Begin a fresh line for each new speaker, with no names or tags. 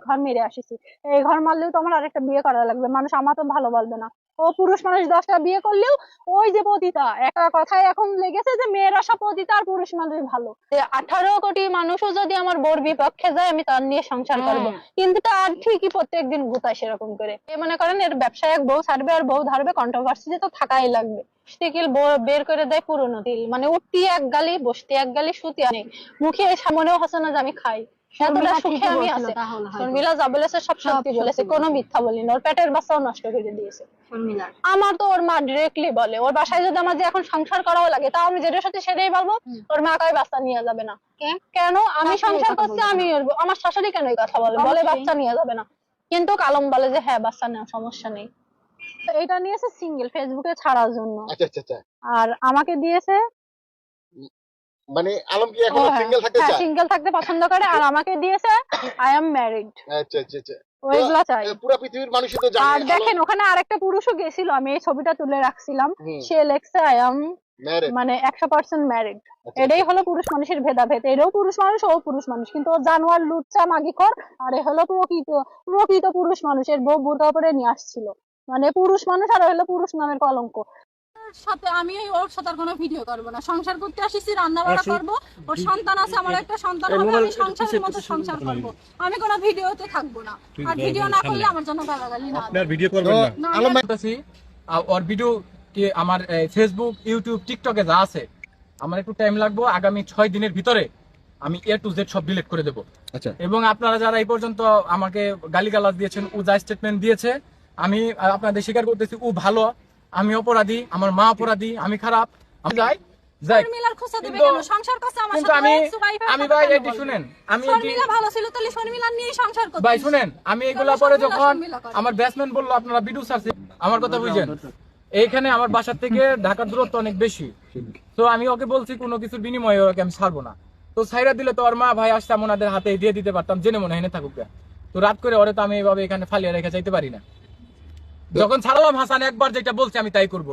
ঘর মেরে আসিছি, এই ঘর মারলেও তো আমার আরেকটা বিয়ে করা লাগবে, মানুষ আমার তো ভালো বলবে না। ও পুরুষ মানুষ 10টা বিয়ে করলেও ওই যে পতিতা, একটা কথায় এখন লেগেছে যে মেয়েরা সব পতিতা আর পুরুষ মানুষ ভালো। 18 কোটি মানুষও যদি আমার বোর বিপক্ষে যায় আমি তার নিয়ে সংসার করবো, কিন্তু তার ঠিকই প্রত্যেকদিন গুতায় সেরকম করে। মনে করেন এর ব্যবসায় এক বউ ছাড়বে আর বউ ধারবে, কন্ট্রোভার্সি তো থাকাই লাগবে। টিকিল বের করে দেয় পুরনো তিল, মানে উঠতি এক গালি বসতি এক গালি, সুতি নেই মুখে, সামনেও হচ্ছে না যে আমি খাই। এতটা সুখে আমি আছি। শর্মিলা যা বলেছে সব সত্যি বলেছে, কোনো মিথ্যা বলিনি। ওর পেটের বাচ্চাও নষ্ট করে দিয়েছে আমার তো। ওর মা ডিরেক্টলি বলে, ওর বাসায় যদি আমার যে এখন সংসার করাও লাগে তাও আমি যেটার সাথে সেটাই বলবো, ওর মা কয় বাচ্চা নিয়ে যাবে না। কেন? আমি সংসার করছি, আমি আমার শাশুড়ি কেন এই কথা বলে, বলে বাচ্চা নিয়ে যাবে না, কিন্তু কালম বলে যে হ্যাঁ বাচ্চা নেওয়া সমস্যা নেই। এটা নিয়েছে সিঙ্গেল, ফেসবুকে ছাড়ার জন্য।
আচ্ছা।
আর আমাকে দিয়েছে
মানে আলম কি এখনো সিঙ্গেল থাকতে চায়?
সিঙ্গেল থাকতে পছন্দ করে। আর আমাকে দিয়েছে আই এম ম্যারিড।
আচ্ছা।
ওইগুলা চাই।
পুরো পৃথিবীর মানুষই তো জানে।
আর দেখেন ওখানে আরেকটা পুরুষও গেছিল, আমি এই ছবিটা তুলে রাখছিলাম, সে লেখছে আই এম মানে 100% ম্যারিড। এটাই হলো পুরুষ মানুষের ভেদাভেদ, এটাও পুরুষ মানুষ ও পুরুষ মানুষ, কিন্তু ও জানোয়ার লুচ্চা মাগিখোর, আর এ হলো প্রকৃত পুরুষ মানুষের বউ বোরকা পরে নিয়ে আসছিল, মানে পুরুষ মানুষ আর হলো পুরুষ নামের কলঙ্ক।
সাথে আমি ওর সাথে কোনো ভিডিও করব না, সংসার করতে আসিছি, রান্না বাড়া করব, ওর সন্তান আছে, আমার একটা সন্তান হবে, আমি সংসারের মতো সংসার করব, আমি কোনো ভিডিওতে থাকবো না। আর ভিডিও না করলে আমার জন্য গালাগালি না,
আপনার ভিডিও করবেন না।
আলম ভাই
বলতেছি ওর ভিডিও কি আমার ফেসবুক ইউটিউব টিকটকে যা আছে, আমার একটু টাইম লাগবে, আগামী 6 দিনের ভিতরে আমি A to Z সব ডিলিট করে দেব।
আচ্ছা।
এবং আপনারা যারা এই পর্যন্ত আমাকে গালিগালাজ দিয়েছেন, ও যা স্টেটমেন্ট দিয়েছে, আমি আপনাদের স্বীকার করতেছি ও ভালো, আমি অপরাধী, আমার মা অপরাধী, আমি খারাপ, আমি যাই
শর্মিলার খোঁচা দিবে কেন? সংসার করছে আমার
কিন্তু
সাথে,
আমি ভাই এটি শুনেন, আমি
শর্মিলা ভালো ছিল তাহলে শর্মিলা নিয়ে সংসার করতে।
ভাই শুনেন, আমি এগুলা পরে যখন আমার ব্যাটসম্যান বললো আপনারা ভিডিও ছাড়ছে, আমার কথা বুঝেন, এইখানে আমার বাসার থেকে ঢাকার দূরত্ব অনেক বেশি, তো আমি ওকে বলছি কোনো কিছুর বিনিময়ে ওকে আমি ছাড়বো না। তো ছাইরা দিলে তো ওর মা ভাই আসতাম ওনাদের হাতে দিয়ে দিতে পারতাম, জেনে মনে হেনে থাকুক। তো রাত করে ওরে তো আমি এইভাবে এখানে ফালিয়ে রেখে যাইতে পারি না। যখন ছাড়লাম হাসান একবার যেটা বলছে আমি তাই করবো।